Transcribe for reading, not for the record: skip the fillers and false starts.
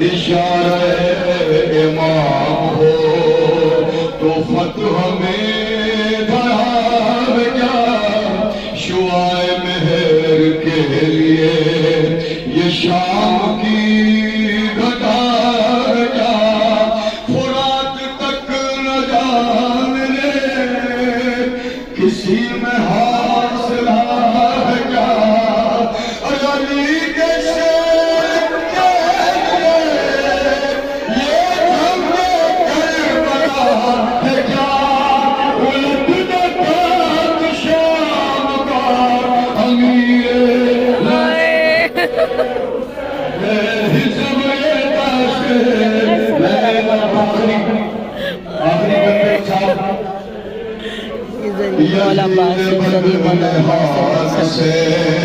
اشارہ امام ہو تو فتح میں دھڑام کیا شعائے مہر کے لیے یہ شام کی گھٹا کیا فرات تک نہ جان لے کسی میں حاصلہ کیا علی کے مولا عباس سے